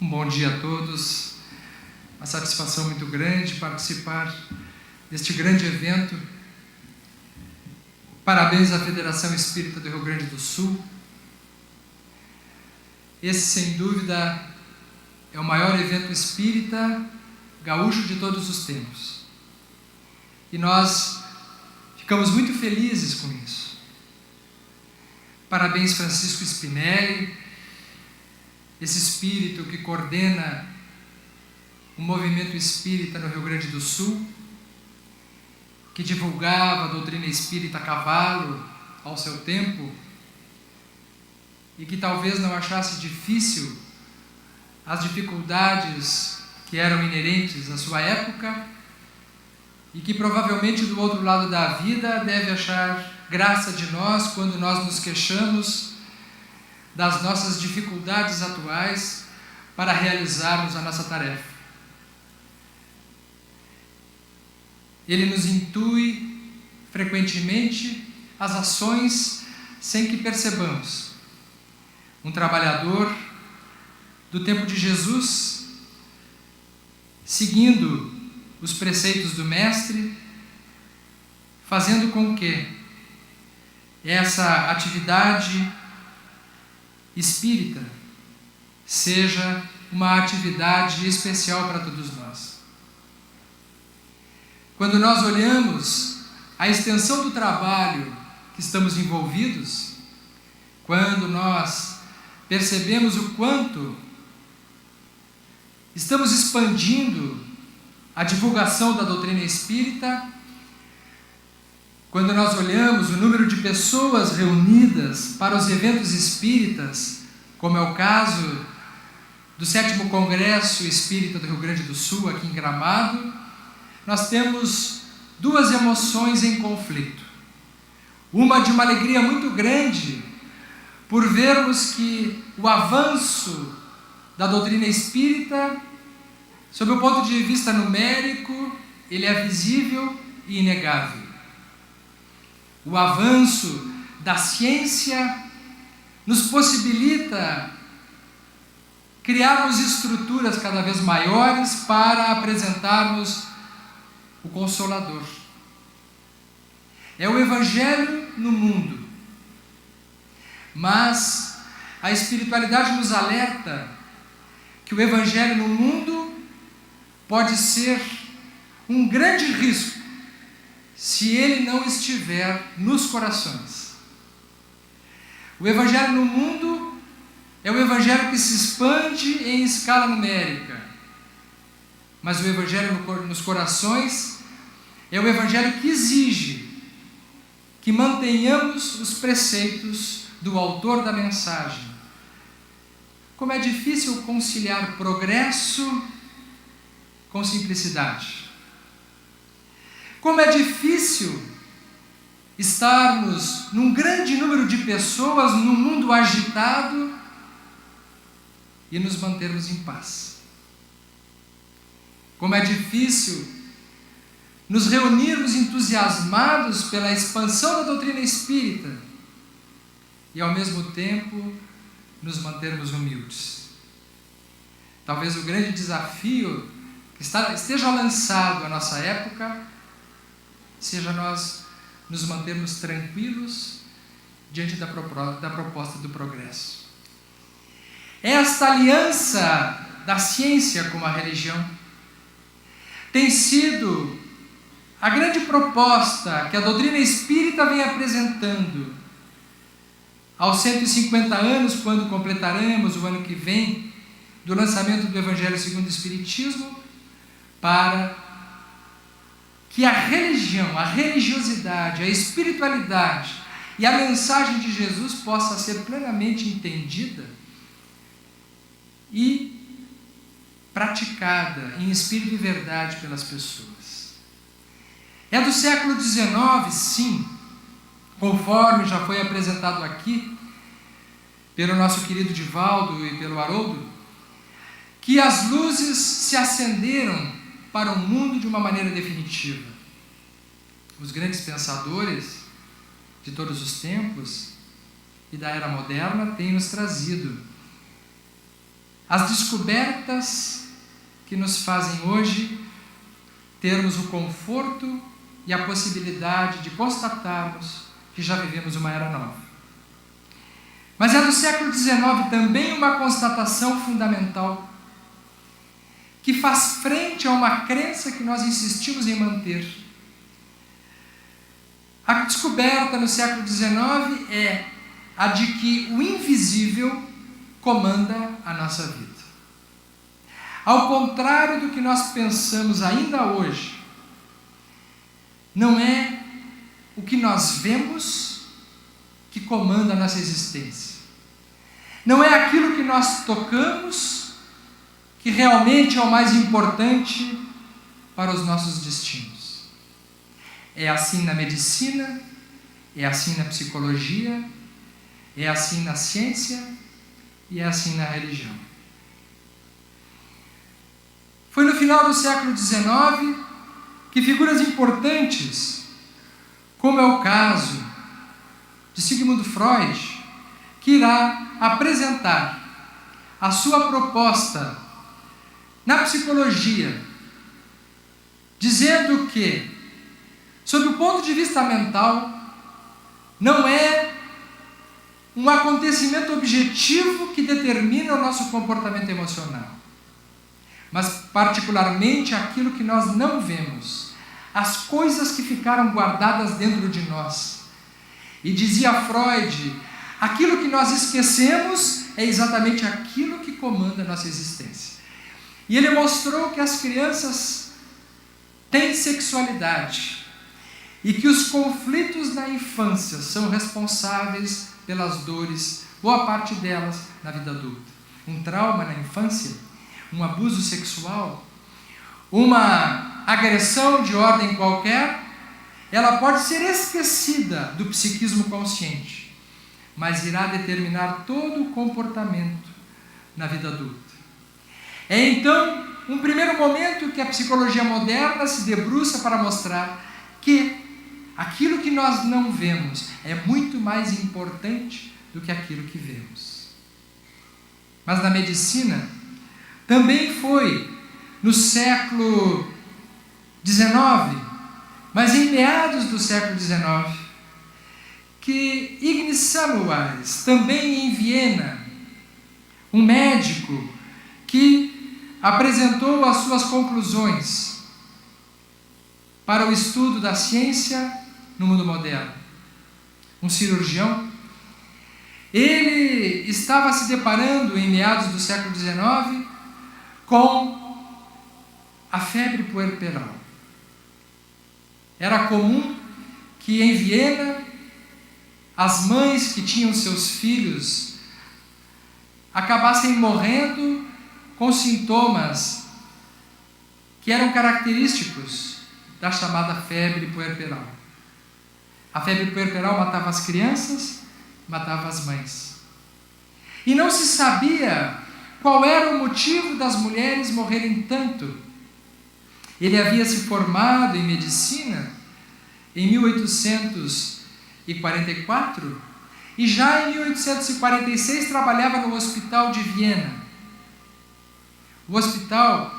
Um bom dia a todos, uma satisfação muito grande participar deste grande evento. Parabéns à Federação Espírita do Rio Grande do Sul. Esse, sem dúvida, é o maior evento espírita gaúcho de todos os tempos. E nós ficamos muito felizes com isso. Parabéns, Francisco Spinelli, esse espírito que coordena o movimento espírita no Rio Grande do Sul, que divulgava a doutrina espírita a cavalo ao seu tempo e que talvez não achasse difícil as dificuldades que eram inerentes à sua época e que provavelmente do outro lado da vida deve achar graça de nós quando nós nos queixamos das nossas dificuldades atuais para realizarmos a nossa tarefa. Ele nos intui frequentemente as ações sem que percebamos. Um trabalhador do tempo de Jesus, seguindo os preceitos do Mestre, fazendo com que essa atividade espírita seja uma atividade especial para todos nós. Quando nós olhamos a extensão do trabalho que estamos envolvidos, quando nós percebemos o quanto estamos expandindo a divulgação da doutrina espírita, quando nós olhamos o número de pessoas reunidas para os eventos espíritas, como é o caso do 7º Congresso Espírita do Rio Grande do Sul, aqui em Gramado, nós temos duas emoções em conflito. Uma de uma alegria muito grande por vermos que o avanço da doutrina espírita, sob o ponto de vista numérico, ele é visível e inegável. O avanço da ciência nos possibilita criarmos estruturas cada vez maiores para apresentarmos o Consolador. É o Evangelho no mundo. Mas a espiritualidade nos alerta que o Evangelho no mundo pode ser um grande risco se ele não estiver nos corações. O Evangelho no mundo é o Evangelho que se expande em escala numérica, mas o Evangelho nos corações é o Evangelho que exige que mantenhamos os preceitos do autor da mensagem. Como é difícil conciliar progresso com simplicidade. Como é difícil estarmos num grande número de pessoas num mundo agitado e nos mantermos em paz. Como é difícil nos reunirmos entusiasmados pela expansão da doutrina espírita e ao mesmo tempo nos mantermos humildes. Talvez o grande desafio que esteja lançado à nossa época seja nós nos mantermos tranquilos diante da proposta do progresso. Esta aliança da ciência com a religião tem sido a grande proposta que a doutrina espírita vem apresentando aos 150 anos, quando completaremos o ano que vem do lançamento do Evangelho segundo o Espiritismo, para que a religião, a religiosidade, a espiritualidade e a mensagem de Jesus possa ser plenamente entendida e praticada em espírito e verdade pelas pessoas. É do século XIX, sim, conforme já foi apresentado aqui pelo nosso querido Divaldo e pelo Haroldo, que as luzes se acenderam para o mundo de uma maneira definitiva. Os grandes pensadores de todos os tempos e da era moderna têm nos trazido as descobertas que nos fazem hoje termos o conforto e a possibilidade de constatarmos que já vivemos uma era nova. Mas é do século XIX também uma constatação fundamental que faz frente a uma crença que nós insistimos em manter. A descoberta no século XIX é a de que o invisível comanda a nossa vida. Ao contrário do que nós pensamos ainda hoje, não é o que nós vemos que comanda a nossa existência. Não é aquilo que nós tocamos que realmente é o mais importante para os nossos destinos. É assim na medicina, é assim na psicologia, é assim na ciência e é assim na religião. Foi no final do século XIX que figuras importantes, como é o caso de Sigmund Freud, que irá apresentar a sua proposta na psicologia, dizendo que, sob o ponto de vista mental, não é um acontecimento objetivo que determina o nosso comportamento emocional, mas particularmente aquilo que nós não vemos, as coisas que ficaram guardadas dentro de nós. E dizia Freud, aquilo que nós esquecemos é exatamente aquilo que comanda a nossa existência. E ele mostrou que as crianças têm sexualidade e que os conflitos na infância são responsáveis pelas dores, boa parte delas na vida adulta. Um trauma na infância, um abuso sexual, uma agressão de ordem qualquer, ela pode ser esquecida do psiquismo consciente, mas irá determinar todo o comportamento na vida adulta. É então um primeiro momento que a psicologia moderna se debruça para mostrar que aquilo que nós não vemos é muito mais importante do que aquilo que vemos. Mas na medicina também foi no século XIX, mas em meados do século XIX, que Ignaz Semmelweis, também em Viena, um médico que apresentou as suas conclusões para o estudo da ciência no mundo moderno. Um cirurgião, ele estava se deparando em meados do século XIX com a febre puerperal. Era comum que em Viena as mães que tinham seus filhos acabassem morrendo com sintomas que eram característicos da chamada febre puerperal. A febre puerperal matava as crianças, matava as mães. E não se sabia qual era o motivo das mulheres morrerem tanto. Ele havia se formado em medicina em 1844 e já em 1846 trabalhava no hospital de Viena. O hospital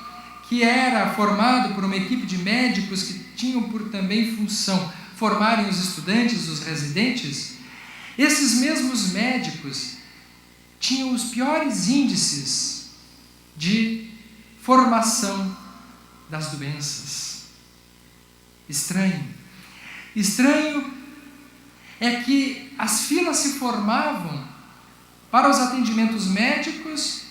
que era formado por uma equipe de médicos que tinham por também função formarem os estudantes, os residentes. Esses mesmos médicos tinham os piores índices de formação das doenças. Estranho. Estranho é que as filas se formavam para os atendimentos médicos,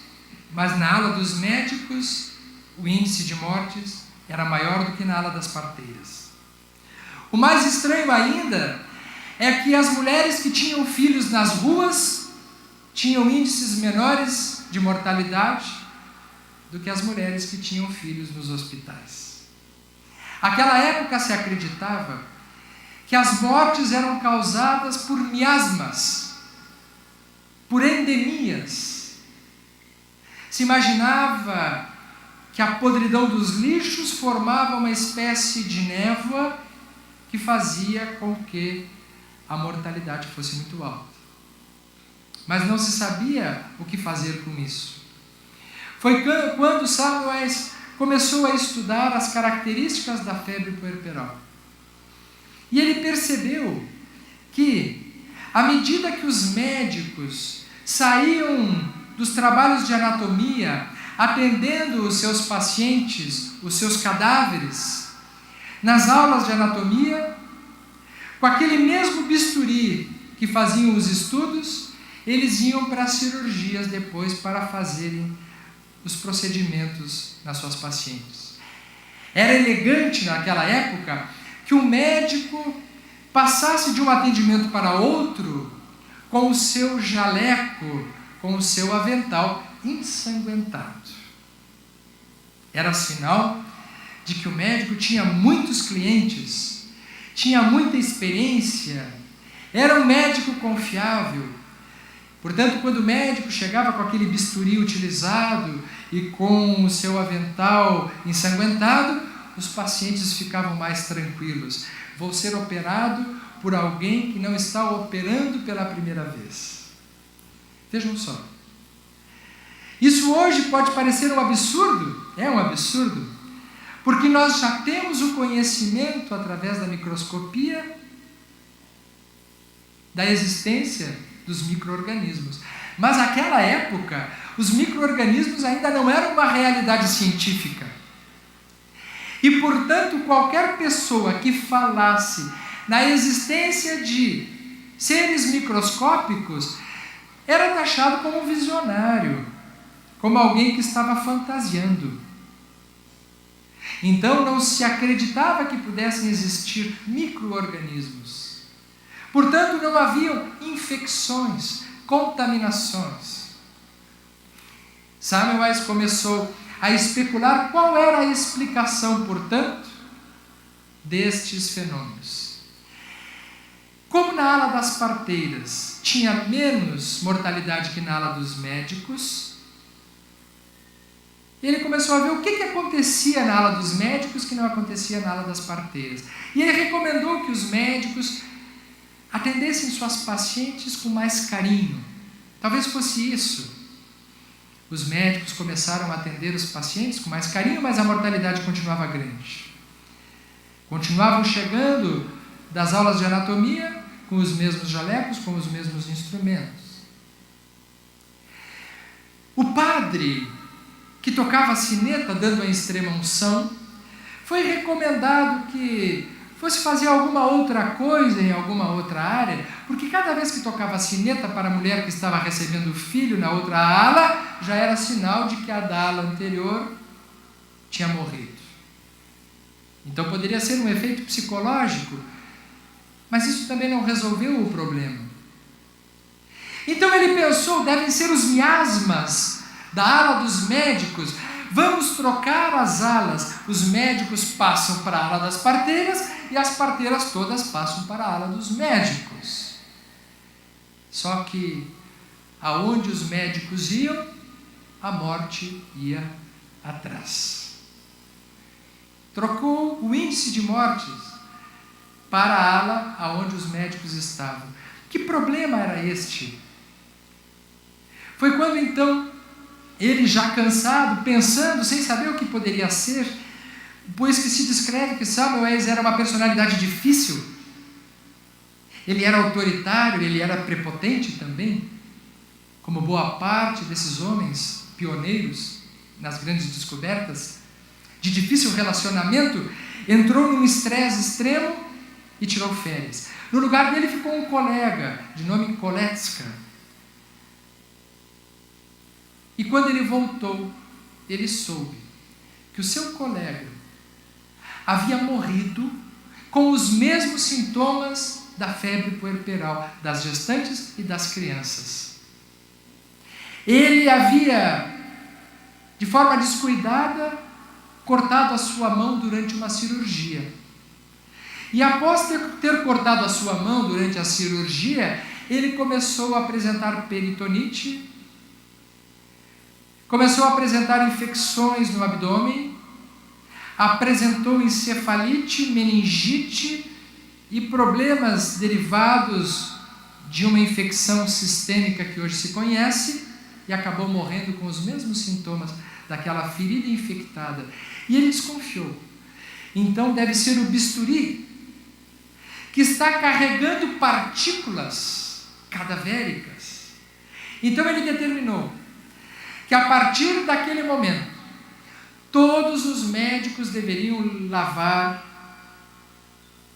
mas na ala dos médicos o índice de mortes era maior do que na ala das parteiras. O mais estranho ainda é que as mulheres que tinham filhos nas ruas tinham índices menores de mortalidade do que as mulheres que tinham filhos nos hospitais. Naquela época se acreditava que as mortes eram causadas por miasmas, por endemias. Se imaginava que a podridão dos lixos formava uma espécie de névoa que fazia com que a mortalidade fosse muito alta. Mas não se sabia o que fazer com isso. Foi quando Samuel começou a estudar as características da febre puerperal. E ele percebeu que, à medida que os médicos saíam dos trabalhos de anatomia, atendendo os seus pacientes, os seus cadáveres, nas aulas de anatomia, com aquele mesmo bisturi que faziam os estudos, eles iam para as cirurgias depois para fazerem os procedimentos nas suas pacientes. Era elegante naquela época que o médico passasse de um atendimento para outro com o seu jaleco, com o seu avental ensanguentado. Era sinal de que o médico tinha muitos clientes, tinha muita experiência, era um médico confiável. Portanto, quando o médico chegava com aquele bisturi utilizado e com o seu avental ensanguentado, os pacientes ficavam mais tranquilos. Vou ser operado por alguém que não está operando pela primeira vez. Vejam só. Isso hoje pode parecer um absurdo, é um absurdo, porque nós já temos o conhecimento através da microscopia da existência dos micro-organismos. Mas naquela época, os micro-organismos ainda não eram uma realidade científica. E, portanto, qualquer pessoa que falasse na existência de seres microscópicos era taxado como um visionário, como alguém que estava fantasiando. Então não se acreditava que pudessem existir micro-organismos. Portanto, não haviam infecções, contaminações. Samuel começou a especular qual era a explicação, portanto, destes fenômenos. Como na ala das parteiras tinha menos mortalidade que na ala dos médicos, ele começou a ver o que acontecia na ala dos médicos que não acontecia na ala das parteiras. E ele recomendou que os médicos atendessem suas pacientes com mais carinho. Talvez fosse isso. Os médicos começaram a atender os pacientes com mais carinho, mas a mortalidade continuava grande. Continuavam chegando das aulas de anatomia com os mesmos jalecos, com os mesmos instrumentos. O padre que tocava a sineta dando a extrema unção, foi recomendado que fosse fazer alguma outra coisa em alguma outra área, porque cada vez que tocava a sineta para a mulher que estava recebendo o filho na outra ala, já era sinal de que a da ala anterior tinha morrido. Então poderia ser um efeito psicológico, mas isso também não resolveu o problema. Então ele pensou, devem ser os miasmas da ala dos médicos, vamos trocar as alas. Os médicos passam para a ala das parteiras e as parteiras todas passam para a ala dos médicos. Só que aonde os médicos iam, a morte ia atrás. Trocou o índice de mortes para a ala aonde os médicos estavam. Que problema era este? Foi quando então ele, já cansado, pensando, sem saber o que poderia ser, pois que se descreve que Samuel era uma personalidade difícil, ele era autoritário, ele era prepotente também, como boa parte desses homens pioneiros nas grandes descobertas, de difícil relacionamento, entrou num estresse extremo e tirou férias. No lugar dele ficou um colega, de nome Koletska. E quando ele voltou, ele soube que o seu colega havia morrido com os mesmos sintomas da febre puerperal, das gestantes e das crianças. Ele havia, de forma descuidada, cortado a sua mão durante uma cirurgia. E após ter cortado a sua mão durante a cirurgia, ele começou a apresentar peritonite, começou a apresentar infecções no abdômen, apresentou encefalite, meningite e problemas derivados de uma infecção sistêmica que hoje se conhece, e acabou morrendo com os mesmos sintomas daquela ferida infectada. E ele desconfiou. Então deve ser o bisturi que está carregando partículas cadavéricas. Então ele determinou que a partir daquele momento, todos os médicos deveriam lavar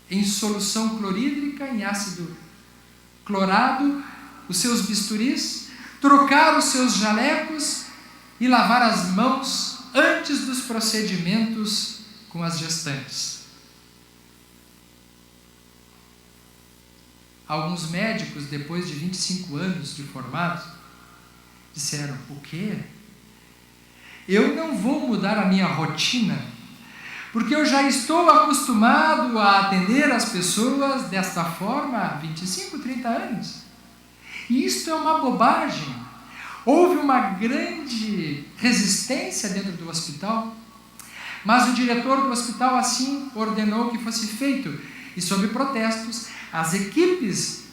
em solução clorídrica, em ácido clorado, os seus bisturis, trocar os seus jalecos e lavar as mãos antes dos procedimentos com as gestantes. Alguns médicos, depois de 25 anos de formado, disseram: o quê? Eu não vou mudar a minha rotina, porque eu já estou acostumado a atender as pessoas desta forma há 25, 30 anos. E isto é uma bobagem. Houve uma grande resistência dentro do hospital, mas o diretor do hospital assim ordenou que fosse feito. E sob protestos, as equipes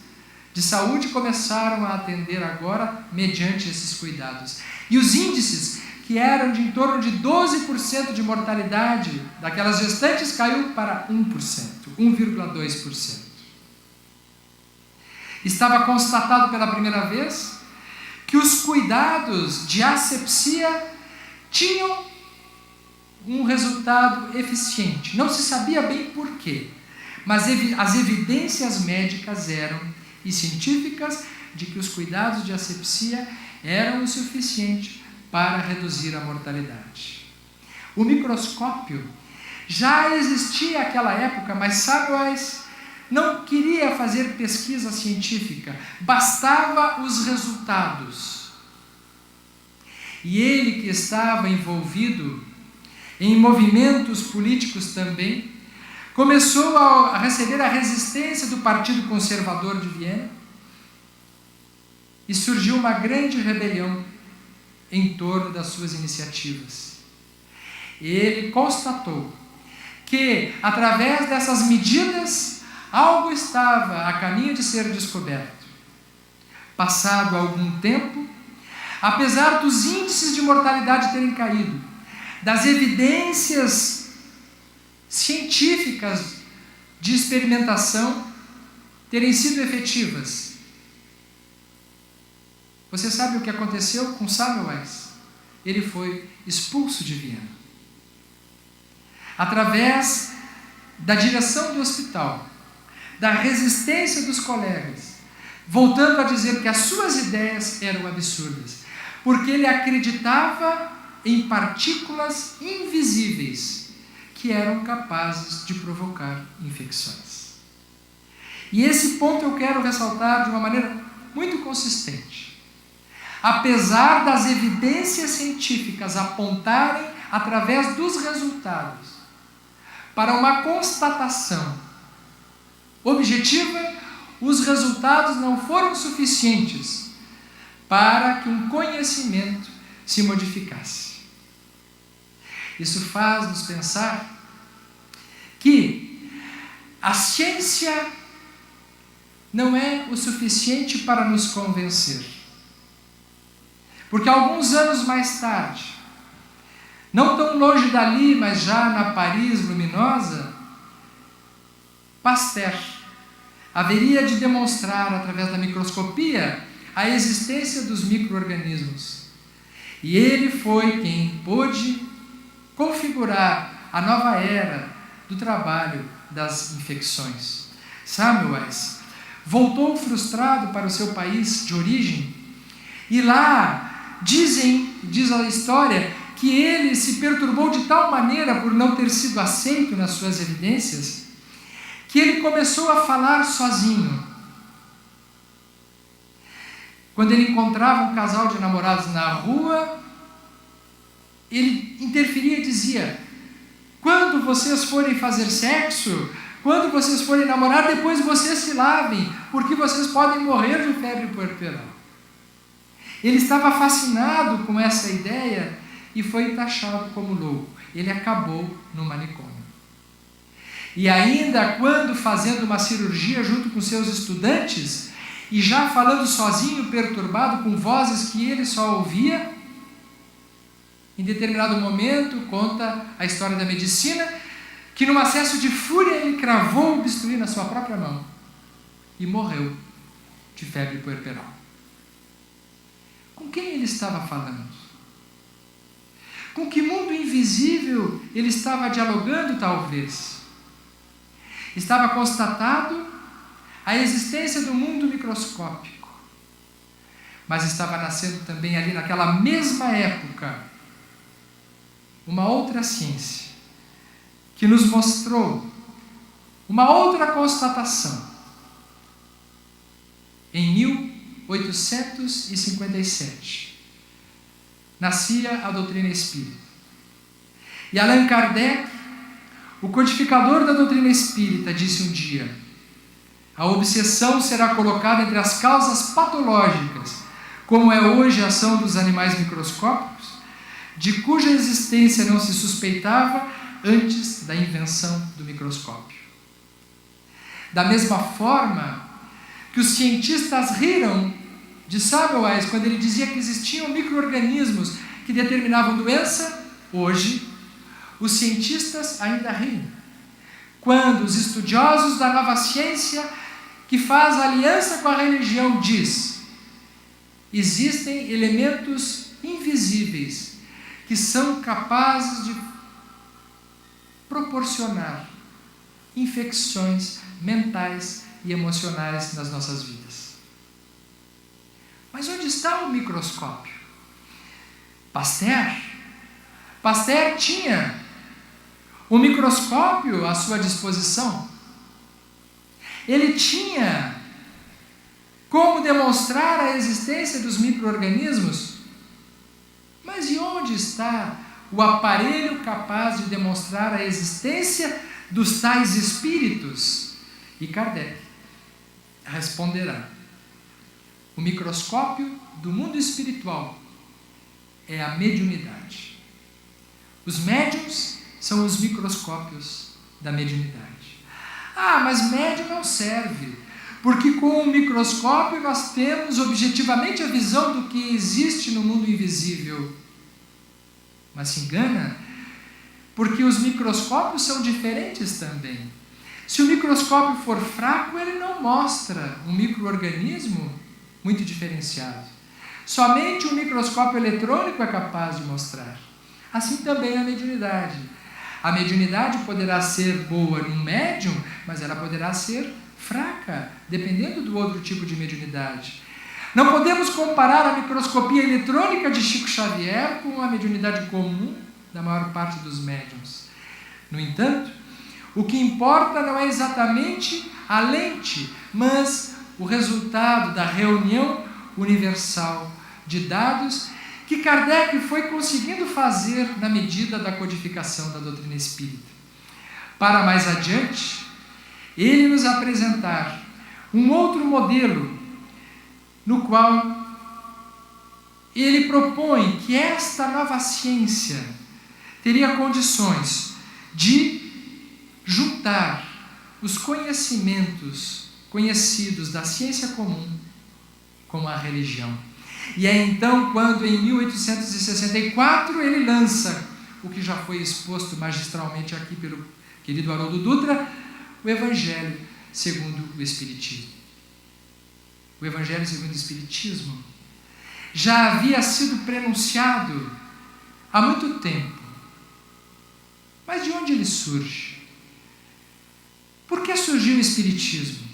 de saúde começaram a atender agora mediante esses cuidados. E os índices, que eram de em torno de 12% de mortalidade daquelas gestantes, caiu para 1%, 1,2%. Estava constatado pela primeira vez que os cuidados de asepsia tinham um resultado eficiente. Não se sabia bem por quê, mas as evidências médicas e científicas de que os cuidados de asepsia eram o suficiente para reduzir a mortalidade. O microscópio já existia naquela época, mas Semmelweis não queria fazer pesquisa científica, bastava os resultados. E ele, que estava envolvido em movimentos políticos também, começou a receber a resistência do Partido Conservador de Viena e surgiu uma grande rebelião em torno das suas iniciativas. Ele constatou que, através dessas medidas, algo estava a caminho de ser descoberto. Passado algum tempo, apesar dos índices de mortalidade terem caído, das evidências científicas de experimentação terem sido efetivas, você sabe o que aconteceu com Semmelweis? Ele foi expulso de Viena. Através da direção do hospital, da resistência dos colegas, voltando a dizer que as suas ideias eram absurdas, porque ele acreditava em partículas invisíveis que eram capazes de provocar infecções. E esse ponto eu quero ressaltar de uma maneira muito consistente. Apesar das evidências científicas apontarem, através dos resultados, para uma constatação objetiva, os resultados não foram suficientes para que um conhecimento se modificasse. Isso faz-nos pensar que a ciência não é o suficiente para nos convencer. Porque alguns anos mais tarde, não tão longe dali, mas já na Paris luminosa, Pasteur haveria de demonstrar, através da microscopia, a existência dos micro-organismos. E ele foi quem pôde configurar a nova era do trabalho das infecções. Semmelweis voltou frustrado para o seu país de origem, e lá diz a história, que ele se perturbou de tal maneira por não ter sido aceito nas suas evidências, que ele começou a falar sozinho. Quando ele encontrava um casal de namorados na rua, ele interferia e dizia: quando vocês forem fazer sexo, quando vocês forem namorar, depois vocês se lavem, porque vocês podem morrer de febre puerperal. Ele estava fascinado com essa ideia e foi taxado como louco. Ele acabou no manicômio. E ainda quando fazendo uma cirurgia junto com seus estudantes, e já falando sozinho, perturbado, com vozes que ele só ouvia, Em determinado momento, conta a história da medicina, que num acesso de fúria ele cravou o bisturi na sua própria mão e morreu de febre puerperal. Com quem ele estava falando? Com que mundo invisível ele estava dialogando, talvez? Estava constatado a existência do mundo microscópico, mas estava nascendo também ali naquela mesma época uma outra ciência que nos mostrou uma outra constatação. Em 1857, nascia a doutrina espírita. E Allan Kardec, o codificador da doutrina espírita, disse um dia: a obsessão será colocada entre as causas patológicas, como é hoje a ação dos animais microscópicos, de cuja existência não se suspeitava antes da invenção do microscópio. Da mesma forma que os cientistas riram de Semmelweis quando ele dizia que existiam micro-organismos que determinavam doença, hoje os cientistas ainda riem quando os estudiosos da nova ciência, que faz aliança com a religião, diz: existem elementos invisíveis que são capazes de proporcionar infecções mentais e emocionais nas nossas vidas. Mas onde está o microscópio? Pasteur tinha o microscópio à sua disposição. Ele tinha como demonstrar a existência dos micro-organismos. Mas e onde está o aparelho capaz de demonstrar a existência dos tais espíritos? E Kardec responderá: o microscópio do mundo espiritual é a mediunidade. Os médiuns são os microscópios da mediunidade. Ah, mas médium não serve, porque com o microscópio nós temos objetivamente a visão do que existe no mundo invisível. Mas se engana, porque os microscópios são diferentes também. Se o microscópio for fraco, ele não mostra um micro-organismo muito diferenciado. Somente o microscópio eletrônico é capaz de mostrar. Assim também a mediunidade. A mediunidade poderá ser boa num médium, mas ela poderá ser fraca, dependendo do outro tipo de mediunidade. Não podemos comparar a microscopia eletrônica de Chico Xavier com a mediunidade comum da maior parte dos médiuns. No entanto, o que importa não é exatamente a lente, mas o resultado da reunião universal de dados que Kardec foi conseguindo fazer na medida da codificação da doutrina espírita. Para mais adiante, ele nos apresentar um outro modelo no qual ele propõe que esta nova ciência teria condições de juntar os conhecimentos conhecidos da ciência comum com a religião. E é então quando, em 1864, ele lança o que já foi exposto magistralmente aqui pelo querido Haroldo Dutra, o Evangelho segundo o Espiritismo. O Evangelho segundo o Espiritismo já havia sido prenunciado há muito tempo. Mas de onde ele surge? Por que surgiu o Espiritismo?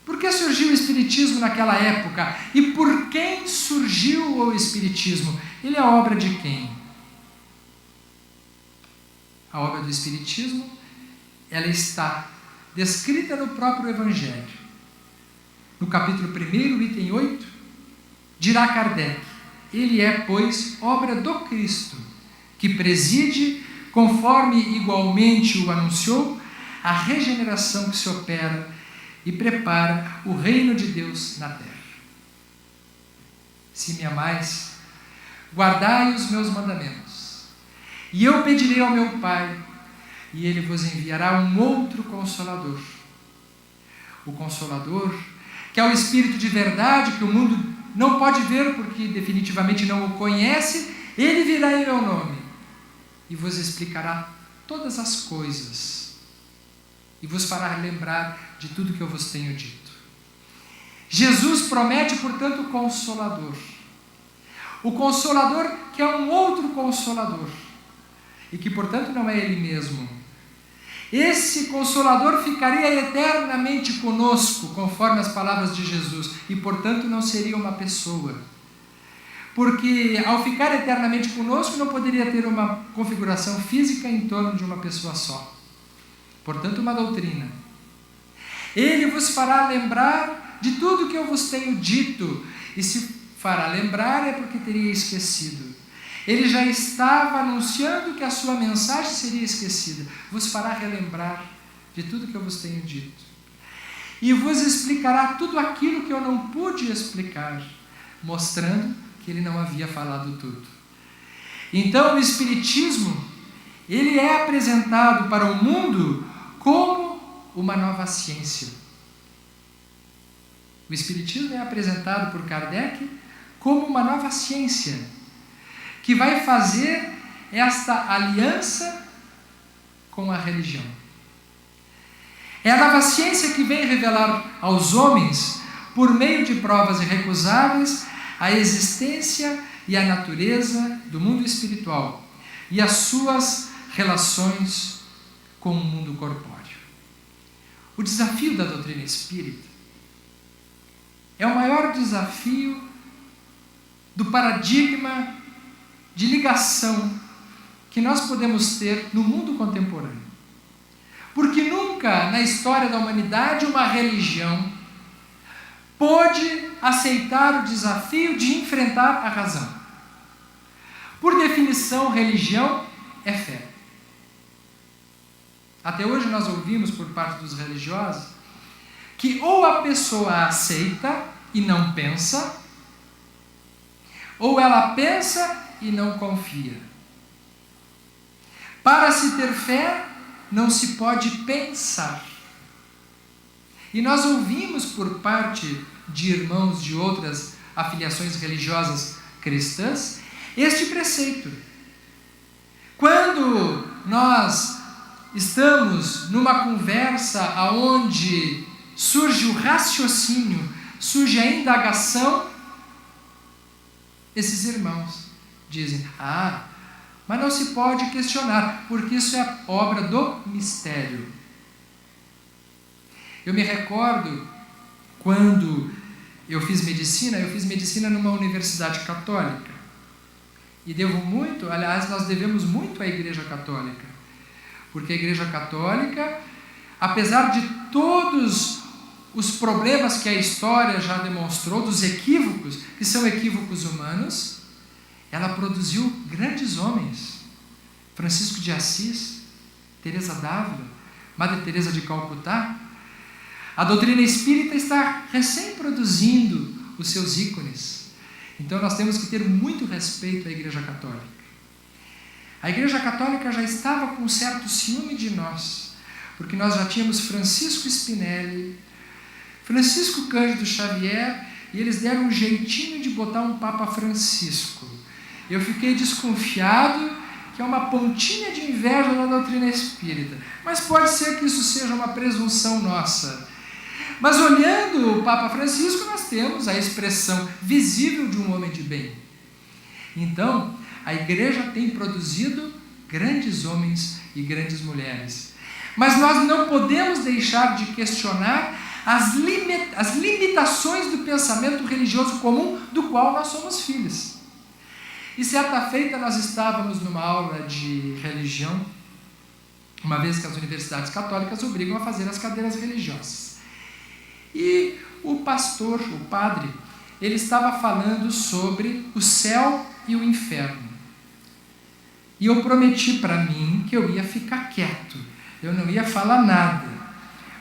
Por que surgiu o Espiritismo naquela época? E por quem surgiu o Espiritismo? Ele é a obra de quem? A obra do Espiritismo, ela está descrita no próprio Evangelho. No capítulo 1, item 8, dirá Kardec: ele é, pois, obra do Cristo, que preside, conforme igualmente o anunciou, a regeneração que se opera e prepara o reino de Deus na terra. Se me amais, guardai os meus mandamentos, e eu pedirei ao meu Pai, e ele vos enviará um outro Consolador. O Consolador, que é o Espírito de verdade, que o mundo não pode ver porque definitivamente não o conhece, Ele virá em meu nome e vos explicará todas as coisas e vos fará lembrar de tudo que eu vos tenho dito. Jesus promete, portanto, o Consolador. O Consolador que é um outro Consolador e que, portanto, não é Ele mesmo. Esse Consolador ficaria eternamente conosco, conforme as palavras de Jesus, e, portanto, não seria uma pessoa. Porque, ao ficar eternamente conosco, não poderia ter uma configuração física em torno de uma pessoa só. Portanto, uma doutrina. Ele vos fará lembrar de tudo que eu vos tenho dito, e se fará lembrar é porque teria esquecido. Ele já estava anunciando que a sua mensagem seria esquecida. Vos fará relembrar de tudo que eu vos tenho dito. E vos explicará tudo aquilo que eu não pude explicar, mostrando que ele não havia falado tudo. Então, o Espiritismo, ele é apresentado para o mundo como uma nova ciência. O Espiritismo é apresentado por Kardec como uma nova ciência, que vai fazer esta aliança com a religião. É a nova ciência que vem revelar aos homens, por meio de provas irrecusáveis, a existência e a natureza do mundo espiritual e as suas relações com o mundo corpóreo. O desafio da doutrina espírita é o maior desafio do paradigma de ligação que nós podemos ter no mundo contemporâneo. Porque nunca na história da humanidade uma religião pôde aceitar o desafio de enfrentar a razão. Por definição, religião é fé. Até hoje nós ouvimos por parte dos religiosos que ou a pessoa aceita e não pensa, ou ela pensa e não confia. Para se ter fé, não se pode pensar. E nós ouvimos por parte de irmãos de outras afiliações religiosas cristãs este preceito. Quando nós estamos numa conversa onde surge o raciocínio, surge a indagação, esses irmãos dizem: mas não se pode questionar, porque isso é obra do mistério. Eu me recordo quando eu fiz medicina numa universidade católica. E nós devemos muito à Igreja Católica. Porque a Igreja Católica, apesar de todos os problemas que a história já demonstrou, dos equívocos, que são equívocos humanos, ela produziu grandes homens. Francisco de Assis, Teresa d'Ávila, Madre Teresa de Calcutá. A doutrina espírita está recém-produzindo os seus ícones. Então nós temos que ter muito respeito à Igreja Católica. A Igreja Católica já estava com um certo ciúme de nós, porque nós já tínhamos Francisco Spinelli, Francisco Cândido Xavier, e eles deram um jeitinho de botar um Papa Francisco. Eu fiquei desconfiado que é uma pontinha de inveja da doutrina espírita. Mas pode ser que isso seja uma presunção nossa. Mas olhando o Papa Francisco, nós temos a expressão visível de um homem de bem. Então, a Igreja tem produzido grandes homens e grandes mulheres. Mas nós não podemos deixar de questionar as limitações do pensamento religioso comum do qual nós somos filhos. E certa feita nós estávamos numa aula de religião, uma vez que as universidades católicas obrigam a fazer as cadeiras religiosas. E o pastor, o padre, ele estava falando sobre o céu e o inferno. E eu prometi para mim que eu ia ficar quieto, eu não ia falar nada,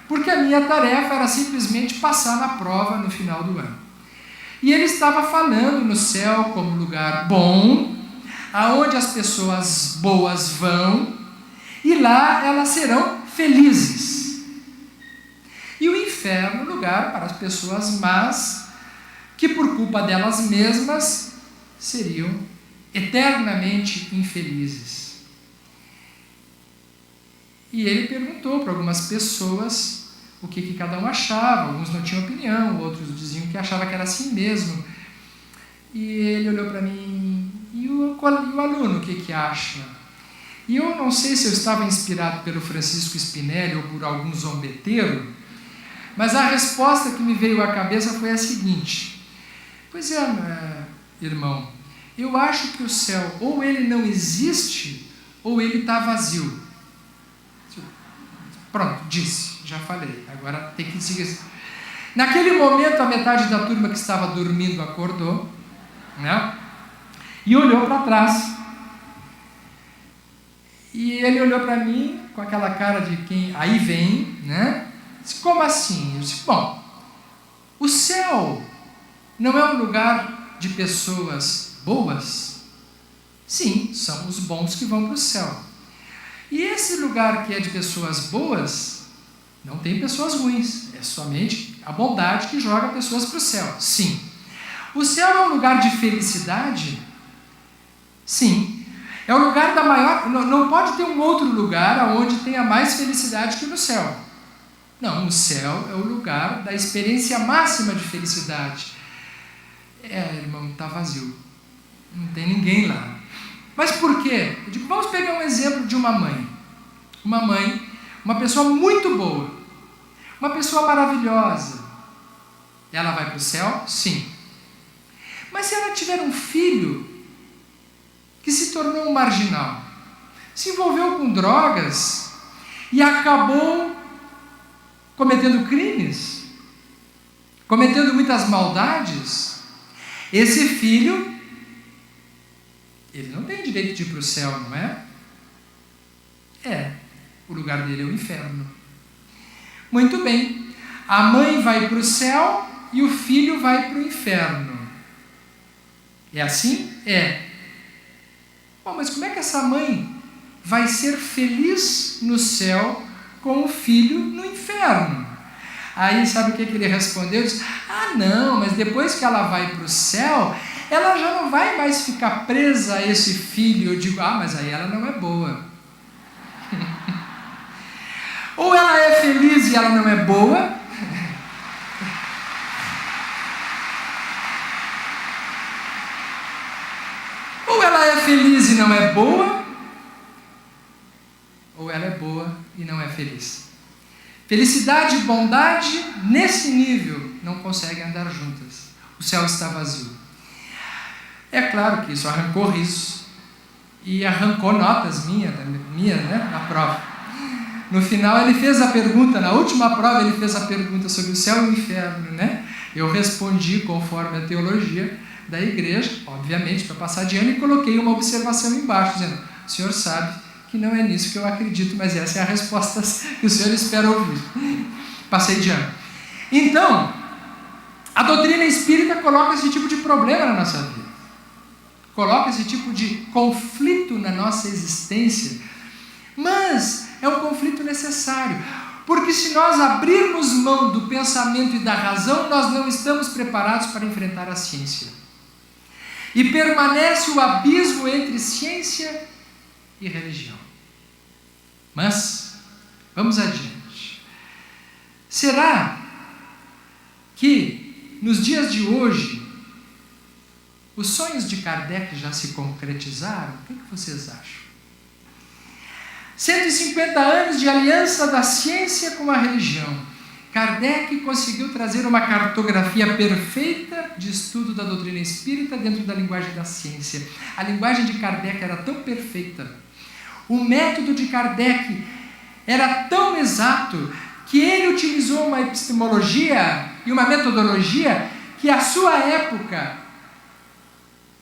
porque a minha tarefa era simplesmente passar na prova no final do ano. E ele estava falando no céu como lugar bom, aonde as pessoas boas vão, e lá elas serão felizes. E o inferno, lugar para as pessoas más, que por culpa delas mesmas seriam eternamente infelizes. E ele perguntou para algumas pessoas o que cada um achava. Alguns não tinham opinião, outros diziam que achava que era assim mesmo. E ele olhou para mim, e o aluno, o que acha? E eu não sei se eu estava inspirado pelo Francisco Spinelli ou por algum zombeteiro, mas a resposta que me veio à cabeça foi a seguinte: pois é, irmão, eu acho que o céu ou ele não existe ou ele está vazio. Pronto, disse, já falei, agora tem que seguir. Naquele momento a metade da turma que estava dormindo acordou, né? E olhou para trás. E ele olhou para mim com aquela cara de quem aí vem, né? Disse, como assim? Eu disse, bom, o céu não é um lugar de pessoas boas? Sim, são os bons que vão para o céu. E esse lugar que é de pessoas boas, não tem pessoas ruins, é somente a bondade que joga pessoas para o céu. Sim. O céu é um lugar de felicidade? Sim. É o lugar da maior... Não pode ter um outro lugar onde tenha mais felicidade que no céu. Não, o céu é o lugar da experiência máxima de felicidade. Irmão, está vazio. Não tem ninguém lá. Mas por quê? Eu digo, vamos pegar um exemplo de uma mãe. Uma mãe, uma pessoa muito boa. Uma pessoa maravilhosa. Ela vai para o céu? Sim. Mas se ela tiver um filho que se tornou um marginal, se envolveu com drogas e acabou cometendo crimes, cometendo muitas maldades, esse filho, ele não tem direito de ir para o céu, não é? O lugar dele é o inferno. Muito bem, a mãe vai para o céu e o filho vai para o inferno. É assim? Bom, mas como é que essa mãe vai ser feliz no céu com o filho no inferno? Aí sabe o que ele respondeu? Ele disse, não, mas depois que ela vai para o céu, ela já não vai mais ficar presa a esse filho. Eu digo, mas aí ela não é boa. Ou ela é feliz e ela não é boa, ou ela é feliz e não é boa, ou ela é boa e não é feliz. Felicidade e bondade, nesse nível, não conseguem andar juntas. O céu está vazio. É claro que isso arrancou risos e arrancou notas minhas, né, na prova. No final ele fez a pergunta, na última prova ele fez a pergunta sobre o céu e o inferno, né? Eu respondi conforme a teologia da igreja, obviamente para passar de ano, e coloquei uma observação embaixo, dizendo, o senhor sabe que não é nisso que eu acredito, mas essa é a resposta que o senhor espera ouvir. Passei de ano. Então, a doutrina espírita coloca esse tipo de problema na nossa vida. Coloca esse tipo de conflito na nossa existência. Mas é um conflito necessário. Porque se nós abrirmos mão do pensamento e da razão, nós não estamos preparados para enfrentar a ciência. E permanece o abismo entre ciência e religião. Mas, vamos adiante. Será que, nos dias de hoje, os sonhos de Kardec já se concretizaram? O que vocês acham? 150 anos de aliança da ciência com a religião. Kardec conseguiu trazer uma cartografia perfeita de estudo da doutrina espírita dentro da linguagem da ciência. A linguagem de Kardec era tão perfeita, o método de Kardec era tão exato, que ele utilizou uma epistemologia e uma metodologia que a sua época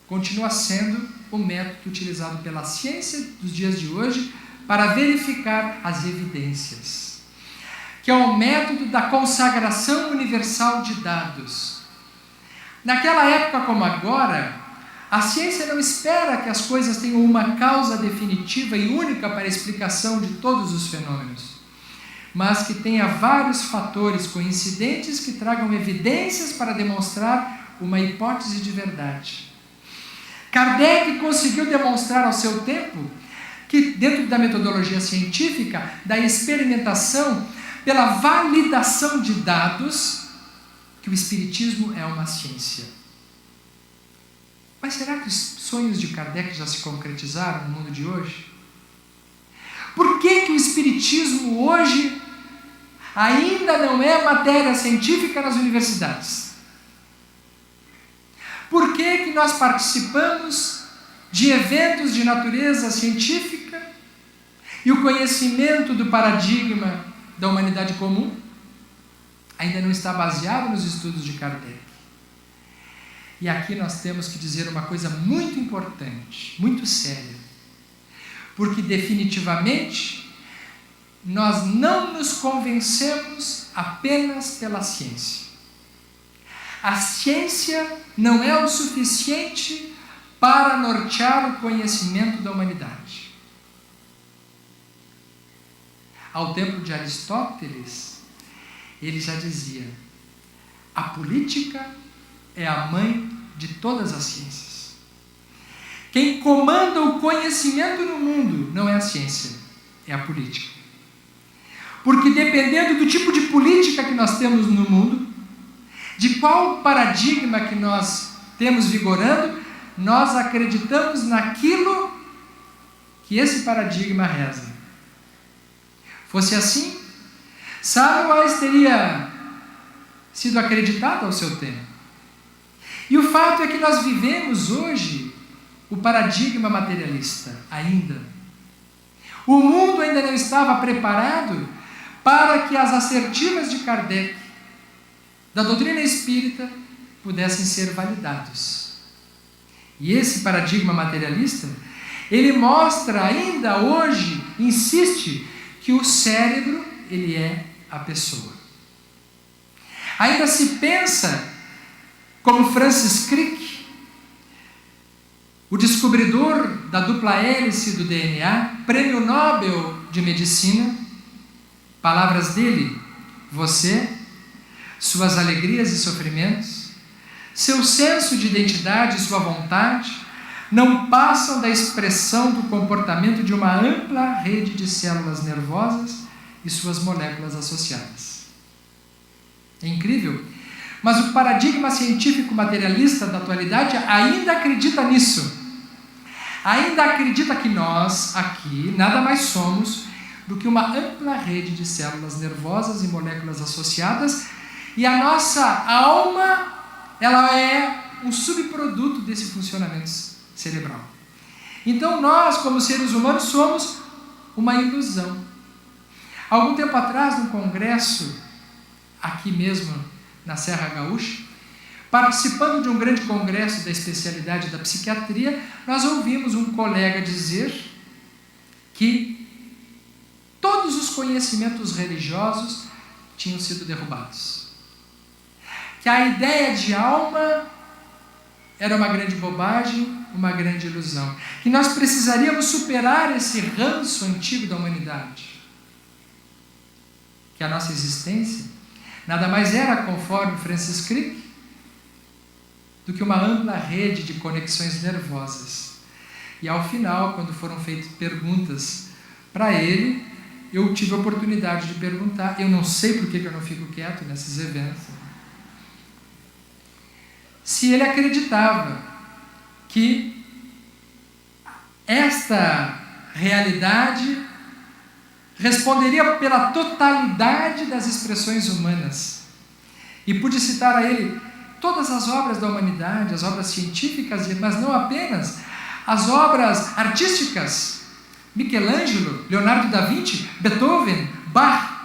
continua sendo o método utilizado pela ciência dos dias de hoje para verificar as evidências, que é o método da consagração universal de dados. Naquela época como agora, a ciência não espera que as coisas tenham uma causa definitiva e única para a explicação de todos os fenômenos, mas que tenha vários fatores coincidentes que tragam evidências para demonstrar uma hipótese de verdade. Kardec conseguiu demonstrar ao seu tempo que, dentro da metodologia científica, da experimentação, pela validação de dados, que o Espiritismo é uma ciência. Mas será que os sonhos de Kardec já se concretizaram no mundo de hoje? Por que o Espiritismo hoje ainda não é matéria científica nas universidades? Por que nós participamos de eventos de natureza científica e o conhecimento do paradigma da humanidade comum ainda não está baseado nos estudos de Kardec? E aqui nós temos que dizer uma coisa muito importante, muito séria, porque definitivamente nós não nos convencemos apenas pela ciência. A ciência não é o suficiente para nortear o conhecimento da humanidade. Ao tempo de Aristóteles, ele já dizia: a política é a mãe de todas as ciências. Quem comanda o conhecimento no mundo não é a ciência, é a política. Porque dependendo do tipo de política que nós temos no mundo, de qual paradigma que nós temos vigorando, nós acreditamos naquilo que esse paradigma reza. Fosse assim, Semmelweis teria sido acreditado ao seu tempo. E o fato é que nós vivemos hoje o paradigma materialista ainda. O mundo ainda não estava preparado para que as assertivas de Kardec, da doutrina espírita, pudessem ser validados. E esse paradigma materialista, ele mostra ainda hoje, insiste, que o cérebro, ele é a pessoa. Ainda se pensa, como Francis Crick, o descobridor da dupla hélice do DNA, prêmio Nobel de Medicina, palavras dele: você, suas alegrias e sofrimentos, seu senso de identidade e sua vontade não passam da expressão do comportamento de uma ampla rede de células nervosas e suas moléculas associadas. É incrível, mas o paradigma científico materialista da atualidade ainda acredita nisso. Ainda acredita que nós, aqui, nada mais somos do que uma ampla rede de células nervosas e moléculas associadas, e a nossa alma, ela é um subproduto desse funcionamento cerebral. Então nós, como seres humanos, somos uma ilusão. Algum tempo atrás, num congresso, aqui mesmo na Serra Gaúcha, participando de um grande congresso da especialidade da psiquiatria, nós ouvimos um colega dizer que todos os conhecimentos religiosos tinham sido derrubados. Que a ideia de alma era uma grande bobagem, uma grande ilusão. Que nós precisaríamos superar esse ranço antigo da humanidade. Que a nossa existência nada mais era, conforme Francis Crick, do que uma ampla rede de conexões nervosas. E ao final, quando foram feitas perguntas para ele, eu tive a oportunidade de perguntar. Eu não sei por que eu não fico quieto nesses eventos. Se ele acreditava que esta realidade responderia pela totalidade das expressões humanas. E pude citar a ele todas as obras da humanidade, as obras científicas, mas não apenas, as obras artísticas, Michelangelo, Leonardo da Vinci, Beethoven, Bach,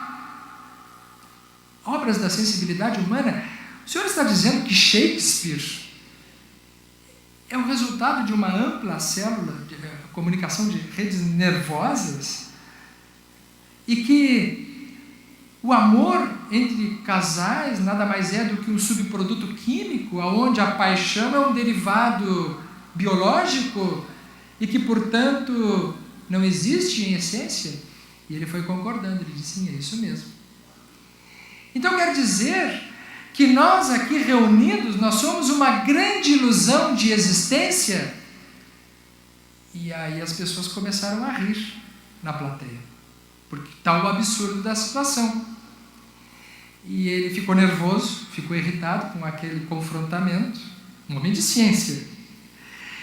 obras da sensibilidade humana. O senhor está dizendo que Shakespeare é o resultado de uma ampla célula de comunicação de redes nervosas? E que o amor entre casais nada mais é do que um subproduto químico, onde a paixão é um derivado biológico e que, portanto, não existe em essência? E ele foi concordando, ele disse: sim, é isso mesmo. Então quer dizer que nós aqui reunidos, nós somos uma grande ilusão de existência E aí as pessoas começaram a rir na plateia, porque está o absurdo da situação. E ele ficou nervoso, ficou irritado com aquele confrontamento, um homem de ciência.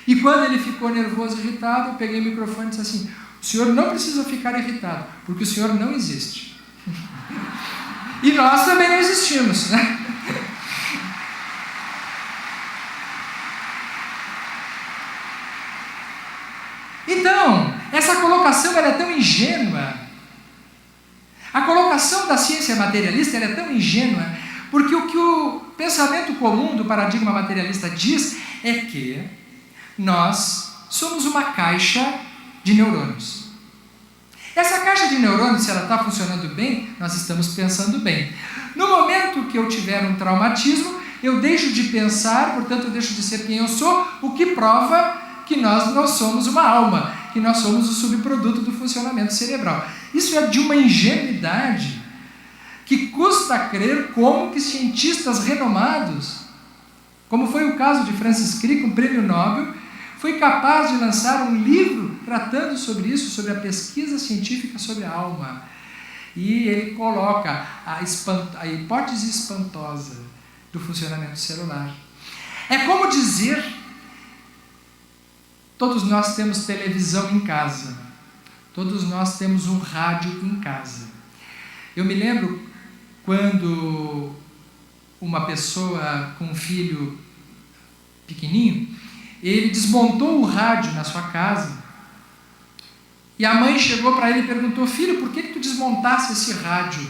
E quando ele ficou nervoso e irritado, eu peguei o microfone e disse assim: o senhor não precisa ficar irritado, porque o senhor não existe. E nós também não existimos, né? Então, essa colocação ela é tão ingênua. A colocação da ciência materialista ela é tão ingênua, porque o que o pensamento comum do paradigma materialista diz é que nós somos uma caixa de neurônios. Essa caixa de neurônios, se ela está funcionando bem, nós estamos pensando bem. No momento que eu tiver um traumatismo, eu deixo de pensar, portanto eu deixo de ser quem eu sou, o que prova que nós não somos uma alma, que nós somos o subproduto do funcionamento cerebral. Isso é de uma ingenuidade que custa crer como que cientistas renomados, como foi o caso de Francis Crick, um prêmio Nobel, foi capaz de lançar um livro tratando sobre isso, sobre a pesquisa científica sobre a alma. E ele coloca a hipótese espantosa do funcionamento celular. É como dizer: todos nós temos televisão em casa, todos nós temos um rádio em casa. Eu me lembro quando uma pessoa com um filho pequenininho, ele desmontou o rádio na sua casa, e a mãe chegou para ele e perguntou: filho, por que tu desmontasse esse rádio?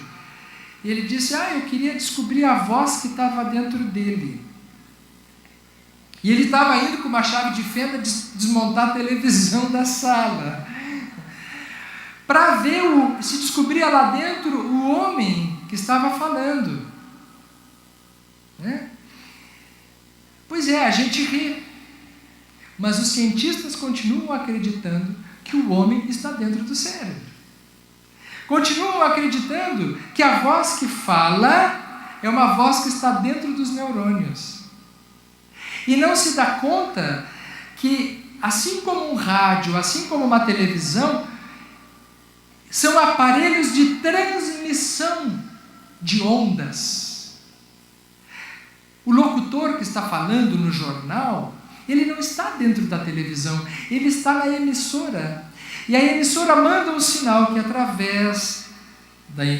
E ele disse: eu queria descobrir a voz que estava dentro dele. E ele estava indo com uma chave de fenda desmontar a televisão da sala, para ver se descobria lá dentro o homem que estava falando. Né? Pois é, a gente ri, mas os cientistas continuam acreditando que o homem está dentro do cérebro. Continuam acreditando que a voz que fala é uma voz que está dentro dos neurônios. E não se dá conta que, assim como um rádio, assim como uma televisão, são aparelhos de transmissão de ondas. O locutor que está falando no jornal, ele não está dentro da televisão, ele está na emissora. E a emissora manda um sinal que, através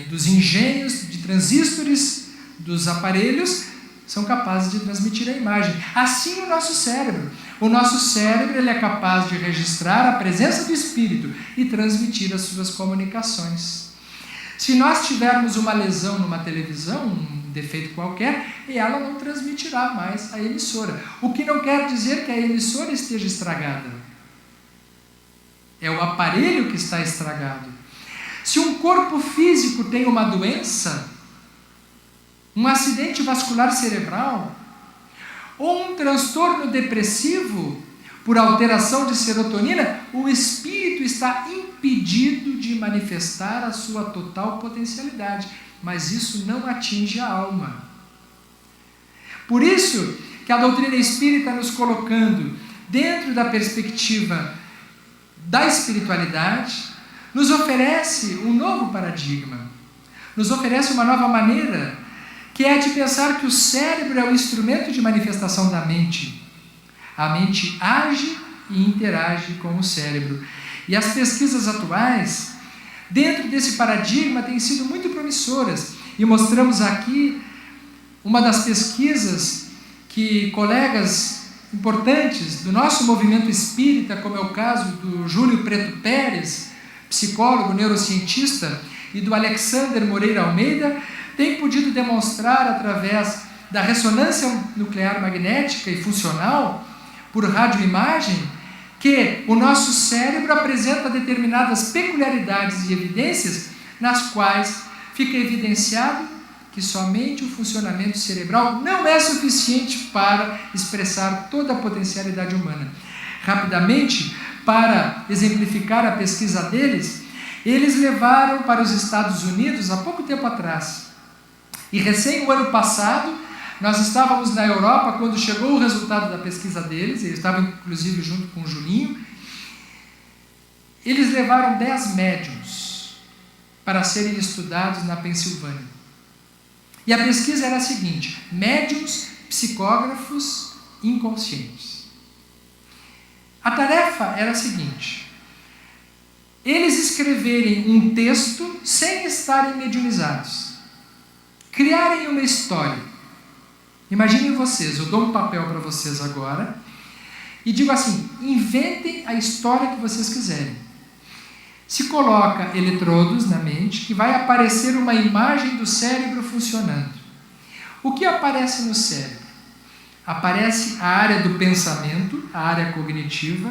dos engenhos de transistores dos aparelhos, são capazes de transmitir a imagem. Assim o nosso cérebro. O nosso cérebro ele é capaz de registrar a presença do espírito e transmitir as suas comunicações. Se nós tivermos uma lesão numa televisão, um defeito qualquer, ela não transmitirá mais a emissora. O que não quer dizer que a emissora esteja estragada. É o aparelho que está estragado. Se um corpo físico tem uma doença, um acidente vascular cerebral, ou um transtorno depressivo por alteração de serotonina, o espírito está impedido de manifestar a sua total potencialidade, mas isso não atinge a alma. Por isso que a doutrina espírita, nos colocando dentro da perspectiva da espiritualidade, nos oferece um novo paradigma, nos oferece uma nova maneira, que é de pensar que o cérebro é o instrumento de manifestação da mente. A mente age e interage com o cérebro. E as pesquisas atuais, dentro desse paradigma, têm sido muito promissoras. E mostramos aqui uma das pesquisas que colegas importantes do nosso movimento espírita, como é o caso do Júlio Preto Pérez, psicólogo, neurocientista, e do Alexander Moreira Almeida, têm podido demonstrar, através da ressonância nuclear magnética e funcional, por radioimagem, que o nosso cérebro apresenta determinadas peculiaridades e evidências, nas quais fica evidenciado que somente o funcionamento cerebral não é suficiente para expressar toda a potencialidade humana. Rapidamente, para exemplificar a pesquisa deles, eles levaram para os Estados Unidos, há pouco tempo atrás, e recém o ano passado, nós estávamos na Europa quando chegou o resultado da pesquisa deles, eles estavam inclusive junto com o Julinho, eles levaram 10 médiuns para serem estudados na Pensilvânia. E a pesquisa era a seguinte: médiuns psicógrafos inconscientes. A tarefa era a seguinte: eles escreverem um texto sem estarem mediunizados, criarem uma história. Imaginem vocês, eu dou um papel para vocês agora e digo assim: inventem a história que vocês quiserem. Se coloca eletrodos na mente que vai aparecer uma imagem do cérebro funcionando. O que aparece no cérebro? Aparece a área do pensamento, a área cognitiva,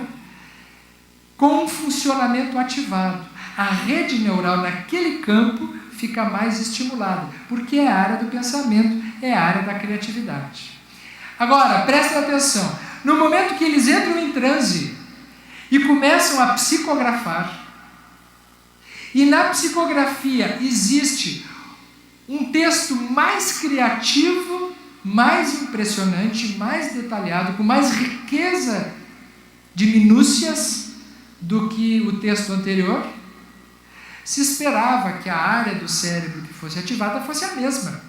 com um funcionamento ativado. A rede neural naquele campo fica mais estimulada, porque é a área do pensamento, é a área da criatividade. Agora, prestem atenção, no momento que eles entram em transe e começam a psicografar, e na psicografia existe um texto mais criativo, mais impressionante, mais detalhado, com mais riqueza de minúcias do que o texto anterior, se esperava que a área do cérebro que fosse ativada fosse a mesma,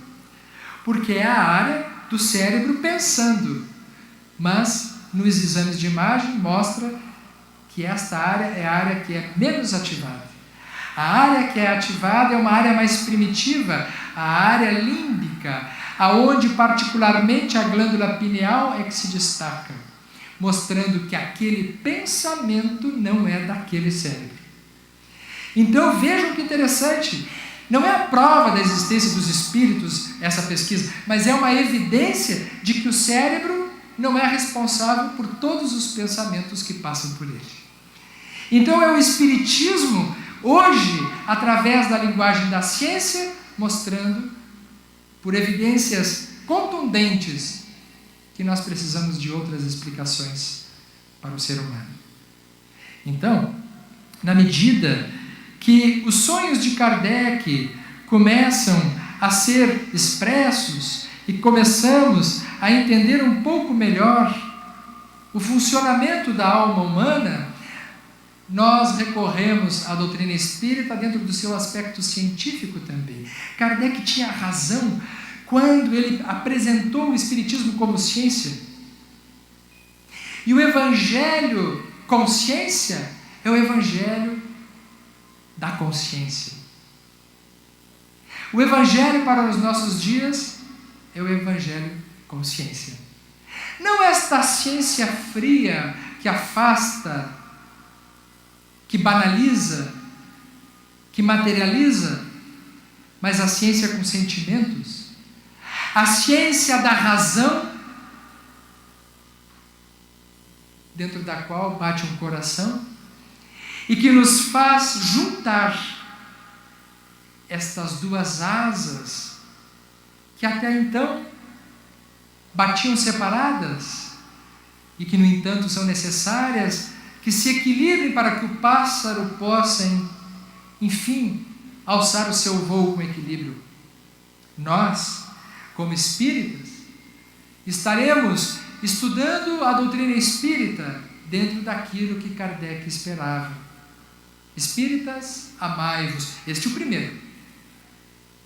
porque é a área do cérebro pensando, mas nos exames de imagem mostra que esta área é a área que é menos ativada. A área que é ativada é uma área mais primitiva, a área límbica, aonde particularmente a glândula pineal é que se destaca, mostrando que aquele pensamento não é daquele cérebro. Então vejam que interessante, não é a prova da existência dos espíritos essa pesquisa, mas é uma evidência de que o cérebro não é responsável por todos os pensamentos que passam por ele. Então é o espiritismo, hoje, através da linguagem da ciência, mostrando, por evidências contundentes, que nós precisamos de outras explicações para o ser humano. Então, na medida que os sonhos de Kardec começam a ser expressos e começamos a entender um pouco melhor o funcionamento da alma humana, nós recorremos à doutrina espírita dentro do seu aspecto científico também. Kardec tinha razão quando ele apresentou o espiritismo como ciência. E o evangelho consciência é o evangelho da consciência. O evangelho para os nossos dias é o evangelho consciência. Não esta ciência fria que afasta, que banaliza, que materializa, mas a ciência com sentimentos, a ciência da razão, dentro da qual bate um coração, e que nos faz juntar estas duas asas, que até então batiam separadas, e que no entanto são necessárias, que se equilibrem para que o pássaro possa, enfim, alçar o seu voo com equilíbrio. Nós, como espíritas, estaremos estudando a doutrina espírita dentro daquilo que Kardec esperava. Espíritas, amai-vos. Este é o primeiro.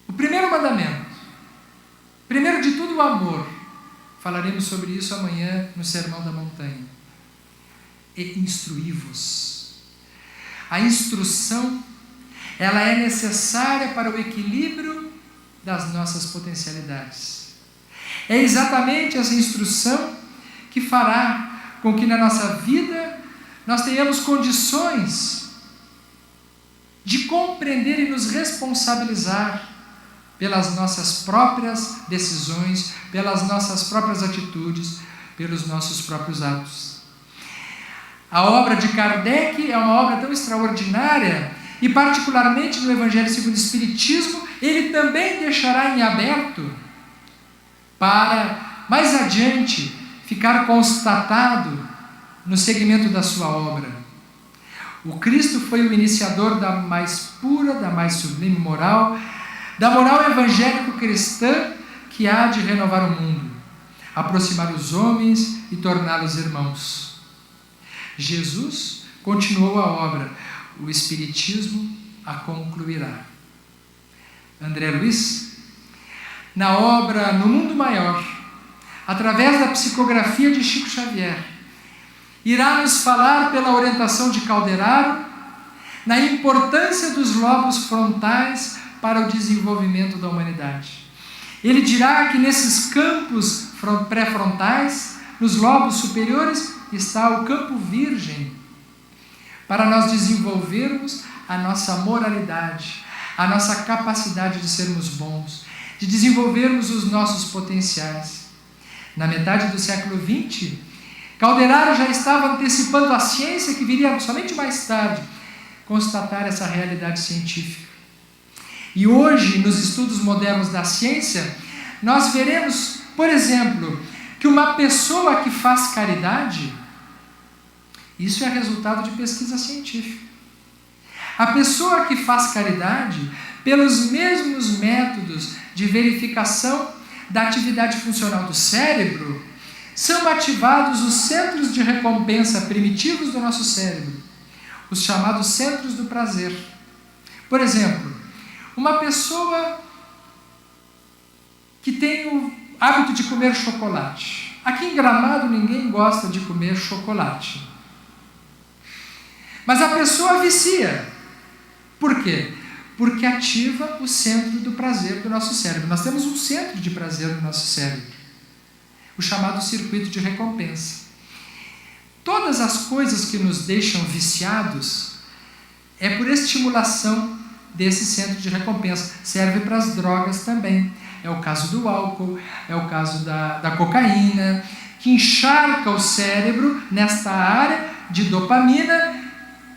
O primeiro mandamento. Primeiro de tudo, o amor. Falaremos sobre isso amanhã no Sermão da Montanha. E instruí-vos. A instrução, ela é necessária para o equilíbrio das nossas potencialidades. É exatamente essa instrução que fará com que na nossa vida nós tenhamos condições de compreender e nos responsabilizar pelas nossas próprias decisões, pelas nossas próprias atitudes, pelos nossos próprios atos. A obra de Kardec é uma obra tão extraordinária e particularmente no Evangelho segundo o Espiritismo, ele também deixará em aberto para, mais adiante, ficar constatado no segmento da sua obra. O Cristo foi o iniciador da mais pura, da mais sublime moral, da moral evangélico-cristã que há de renovar o mundo, aproximar os homens e torná-los irmãos. Jesus continuou a obra, o Espiritismo a concluirá. André Luiz, na obra No Mundo Maior, através da psicografia de Chico Xavier, irá nos falar, pela orientação de Calderaro, na importância dos lobos frontais para o desenvolvimento da humanidade. Ele dirá que nesses campos pré-frontais, nos lobos superiores, está o campo virgem, para nós desenvolvermos a nossa moralidade, a nossa capacidade de sermos bons, de desenvolvermos os nossos potenciais. Na metade do século XX, Calderaro já estava antecipando a ciência que viria somente mais tarde constatar essa realidade científica. E hoje, nos estudos modernos da ciência, nós veremos, por exemplo, que uma pessoa que faz caridade, isso é resultado de pesquisa científica. A pessoa que faz caridade, pelos mesmos métodos de verificação da atividade funcional do cérebro, são ativados os centros de recompensa primitivos do nosso cérebro, os chamados centros do prazer. Por exemplo, uma pessoa que tem o hábito de comer chocolate. Aqui em Gramado ninguém gosta de comer chocolate. Mas a pessoa vicia. Por quê? Porque ativa o centro do prazer do nosso cérebro. Nós temos um centro de prazer no nosso cérebro, o chamado circuito de recompensa. Todas as coisas que nos deixam viciados é por estimulação desse centro de recompensa. Serve para as drogas também. É o caso do álcool, é o caso da cocaína, que encharca o cérebro nesta área de dopamina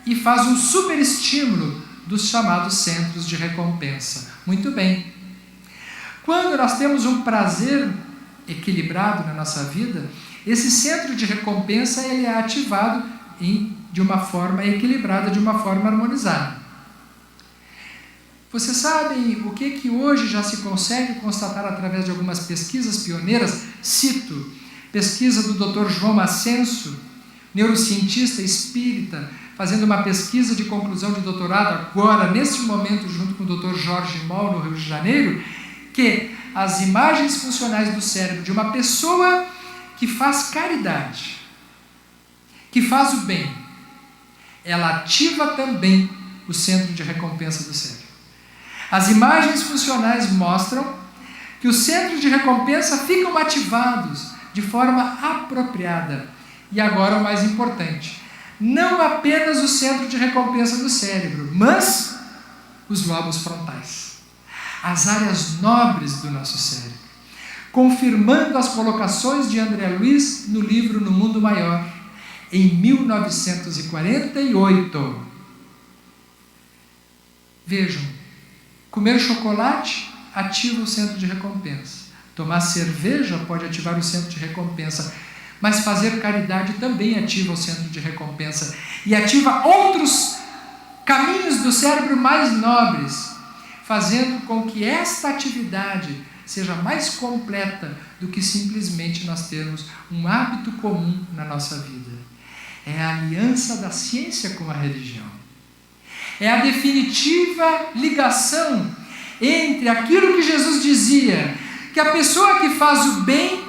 e faz um superestímulo dos chamados centros de recompensa. Muito bem. Quando nós temos um prazer equilibrado na nossa vida, esse centro de recompensa ele é ativado de uma forma equilibrada, de uma forma harmonizada. Vocês sabem o que hoje já se consegue constatar através de algumas pesquisas pioneiras? Cito, pesquisa do Dr. João Massenso, neurocientista espírita, fazendo uma pesquisa de conclusão de doutorado agora, neste momento, junto com o Dr. Jorge Moll, no Rio de Janeiro, que as imagens funcionais do cérebro de uma pessoa que faz caridade, que faz o bem, ela ativa também o centro de recompensa do cérebro. As imagens funcionais mostram que os centros de recompensa ficam ativados de forma apropriada. E agora o mais importante, não apenas o centro de recompensa do cérebro, mas os lobos frontais, as áreas nobres do nosso cérebro, confirmando as colocações de André Luiz no livro No Mundo Maior, em 1948. Vejam, comer chocolate ativa o centro de recompensa. Tomar cerveja pode ativar o centro de recompensa. Mas fazer caridade também ativa o centro de recompensa. E ativa outros caminhos do cérebro mais nobres, fazendo com que esta atividade seja mais completa do que simplesmente nós termos um hábito comum na nossa vida. É a aliança da ciência com a religião. É a definitiva ligação entre aquilo que Jesus dizia, que a pessoa que faz o bem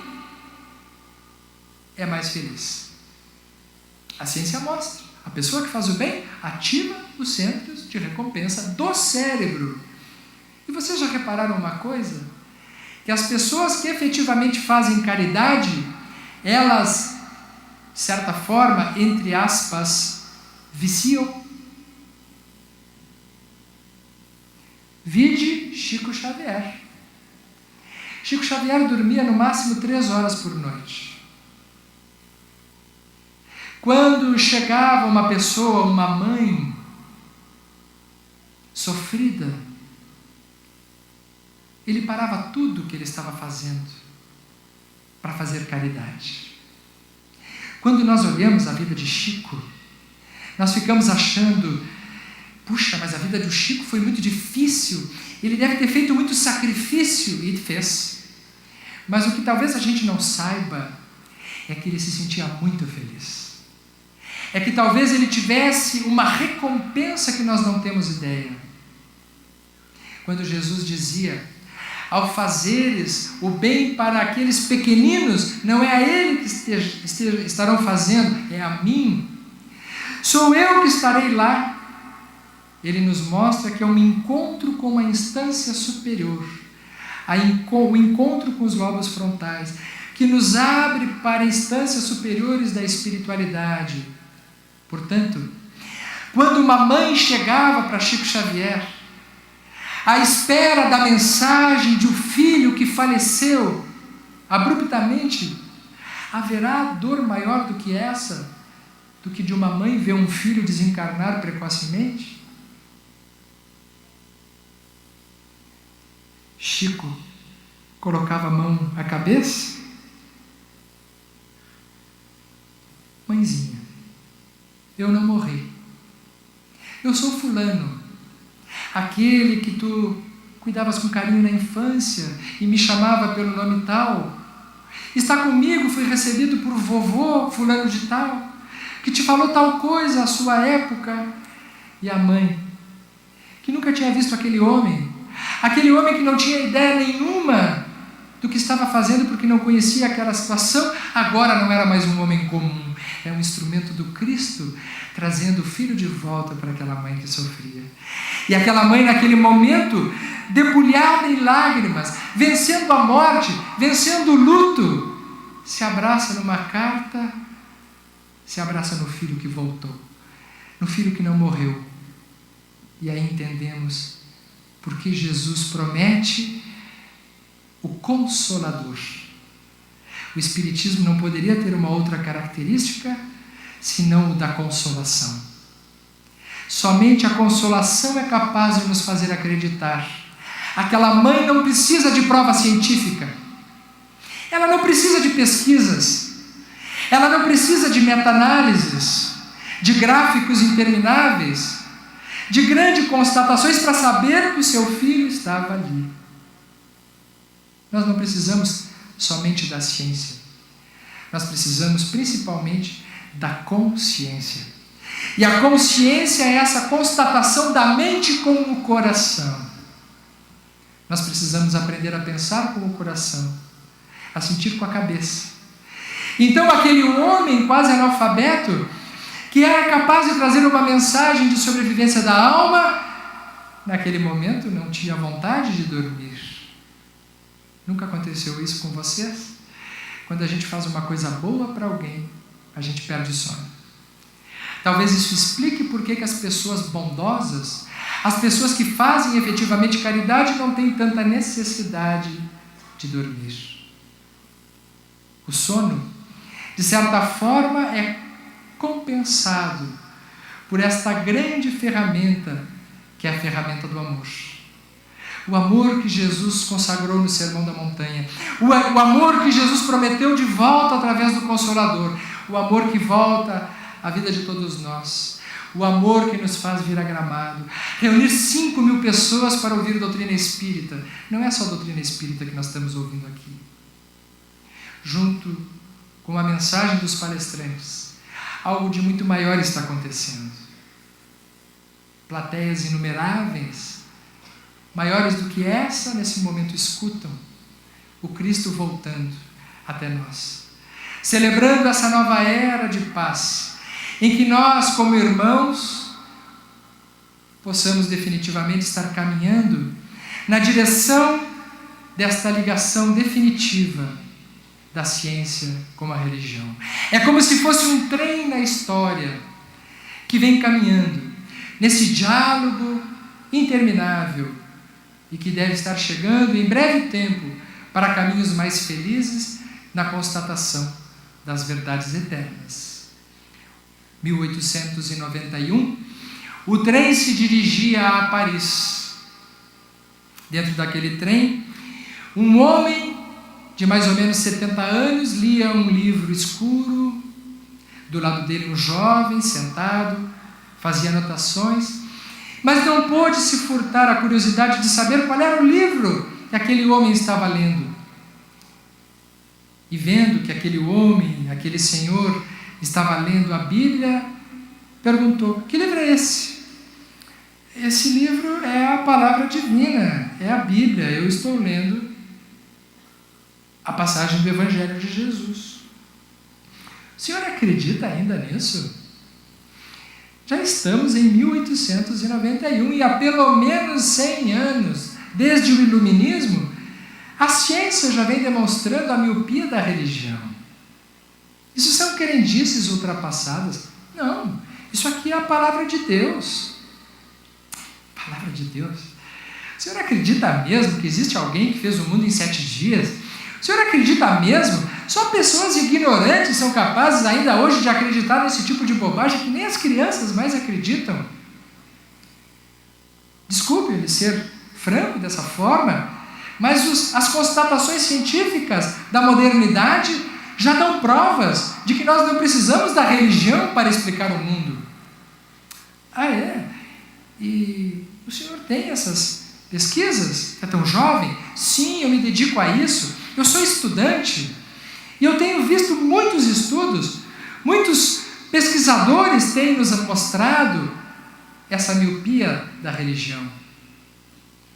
é mais feliz. A ciência mostra. A pessoa que faz o bem ativa os centros de recompensa do cérebro. E vocês já repararam uma coisa? Que as pessoas que efetivamente fazem caridade, elas, de certa forma, entre aspas, viciam. Vide Chico Xavier. Chico Xavier dormia no máximo 3 horas por noite. Quando chegava uma pessoa, uma mãe sofrida, ele parava tudo o que ele estava fazendo para fazer caridade. Quando nós olhamos a vida de Chico, nós ficamos achando, puxa, mas a vida do Chico foi muito difícil, ele deve ter feito muito sacrifício, e fez. Mas o que talvez a gente não saiba é que ele se sentia muito feliz. é que talvez ele tivesse uma recompensa que nós não temos ideia. Quando Jesus dizia: ao fazeres o bem para aqueles pequeninos, não é a ele que estarão fazendo, é a mim. Sou eu que estarei lá. Ele nos mostra que é um encontro com uma instância superior, o encontro com os lobos frontais, que nos abre para instâncias superiores da espiritualidade. Portanto, quando uma mãe chegava para Chico Xavier, à espera da mensagem de um filho que faleceu abruptamente, haverá dor maior do que essa, do que de uma mãe ver um filho desencarnar precocemente? Chico colocava a mão à cabeça. Mãezinha, eu não morri. Eu sou fulano, aquele que tu cuidavas com carinho na infância e me chamava pelo nome tal. Está comigo, fui recebido por vovô fulano de tal, que te falou tal coisa à sua época. E a mãe, que nunca tinha visto aquele homem que não tinha ideia nenhuma do que estava fazendo porque não conhecia aquela situação, agora não era mais um homem comum, é um instrumento do Cristo, trazendo o filho de volta para aquela mãe que sofria. E aquela mãe, naquele momento, debulhada em lágrimas, vencendo a morte, vencendo o luto, se abraça numa carta, se abraça no filho que voltou, no filho que não morreu. E aí entendemos porque Jesus promete o Consolador. O Espiritismo não poderia ter uma outra característica senão o da consolação. Somente a consolação é capaz de nos fazer acreditar. Aquela mãe não precisa de prova científica, ela não precisa de pesquisas, ela não precisa de meta-análises, de gráficos intermináveis, de grandes constatações para saber que o seu filho estava ali. Nós não precisamos somente da ciência, nós precisamos principalmente da consciência. E a consciência é essa constatação da mente com o coração. Nós precisamos aprender a pensar com o coração, a sentir com a cabeça. Então aquele homem quase analfabeto, que era capaz de trazer uma mensagem de sobrevivência da alma, naquele momento não tinha vontade de dormir. Nunca aconteceu isso com vocês? Quando a gente faz uma coisa boa para alguém, a gente perde sono. Talvez isso explique por que as pessoas bondosas, as pessoas que fazem efetivamente caridade, não têm tanta necessidade de dormir. O sono, de certa forma, é compensado por esta grande ferramenta, que é a ferramenta do amor. O amor que Jesus consagrou no Sermão da Montanha. O amor que Jesus prometeu de volta através do Consolador. O amor que volta à vida de todos nós. O amor que nos faz vir a Gramado. Reunir 5.000 pessoas para ouvir a doutrina espírita. Não é só a doutrina espírita que nós estamos ouvindo aqui. Junto com a mensagem dos palestrantes, algo de muito maior está acontecendo. Plateias inumeráveis, maiores do que essa, nesse momento escutam o Cristo voltando até nós, celebrando essa nova era de paz, em que nós, como irmãos, possamos definitivamente estar caminhando na direção desta ligação definitiva da ciência com a religião. É como se fosse um trem na história que vem caminhando nesse diálogo interminável e que deve estar chegando em breve tempo para caminhos mais felizes na constatação das verdades eternas. 1891, o trem se dirigia a Paris. Dentro daquele trem, um homem de mais ou menos 70 anos lia um livro escuro. Do lado dele um jovem sentado, fazia anotações, mas não pôde se furtar a curiosidade de saber qual era o livro que aquele homem estava lendo. E vendo que aquele homem, aquele senhor, estava lendo a Bíblia, perguntou: que livro é esse? Esse livro é a palavra divina, é a Bíblia. Eu estou lendo a passagem do Evangelho de Jesus. O senhor acredita ainda nisso? Já estamos em 1891 e há pelo menos 100 anos, desde o Iluminismo, a ciência já vem demonstrando a miopia da religião. Isso são crendices ultrapassadas? Não, isso aqui é a palavra de Deus. Palavra de Deus? O senhor acredita mesmo que existe alguém que fez o mundo em 7 dias? O senhor acredita mesmo? Só pessoas ignorantes são capazes ainda hoje de acreditar nesse tipo de bobagem que nem as crianças mais acreditam. Desculpe ele ser franco dessa forma, mas as constatações científicas da modernidade já dão provas de que nós não precisamos da religião para explicar o mundo. Ah, é? E o senhor tem essas pesquisas? É tão jovem? Sim, eu me dedico a isso. Eu sou estudante e eu tenho visto muitos estudos, muitos pesquisadores têm nos mostrado essa miopia da religião.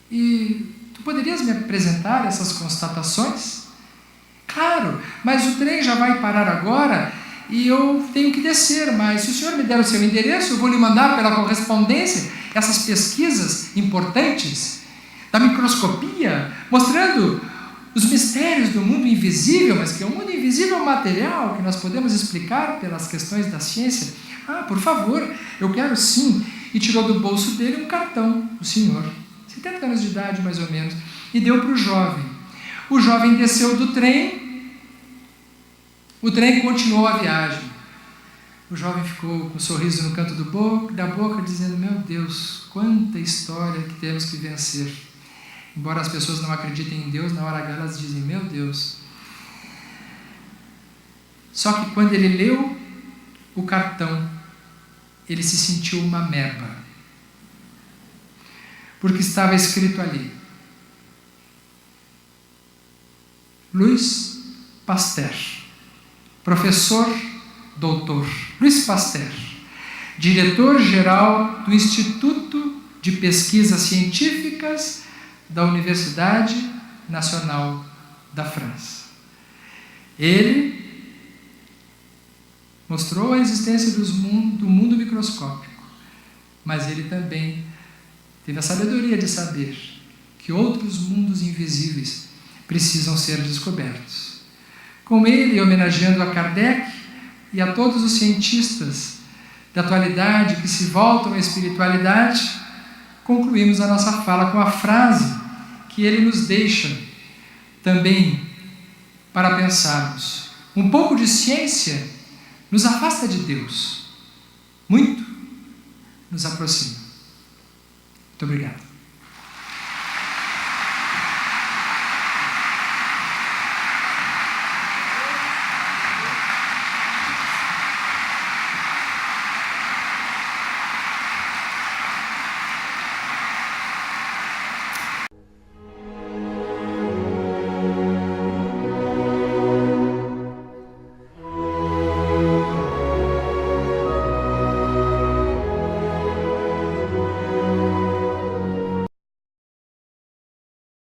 E tu poderias me apresentar essas constatações? Claro, mas o trem já vai parar agora e eu tenho que descer, mas se o senhor me der o seu endereço, eu vou lhe mandar pela correspondência essas pesquisas importantes da microscopia, mostrando os mistérios do mundo invisível, mas que é um mundo invisível material, que nós podemos explicar pelas questões da ciência. Ah, por favor, eu quero sim. E tirou do bolso dele um cartão, o senhor, 70 anos de idade mais ou menos, e deu para o jovem. O jovem desceu do trem, o trem continuou a viagem. O jovem ficou com um sorriso no canto da boca, dizendo: meu Deus, quanta história que temos que vencer. Embora as pessoas não acreditem em Deus, na hora H elas dizem: meu Deus. Só que quando ele leu o cartão, ele se sentiu uma ameba. Porque estava escrito ali: Louis Pasteur, professor, doutor, Louis Pasteur, diretor-geral do Instituto de Pesquisas Científicas da Universidade Nacional da França. Ele mostrou a existência do mundo microscópico, mas ele também teve a sabedoria de saber que outros mundos invisíveis precisam ser descobertos. Com ele, homenageando a Kardec e a todos os cientistas da atualidade que se voltam à espiritualidade, concluímos a nossa fala com a frase que ele nos deixa também para pensarmos. Um pouco de ciência nos afasta de Deus, muito nos aproxima. Muito obrigado.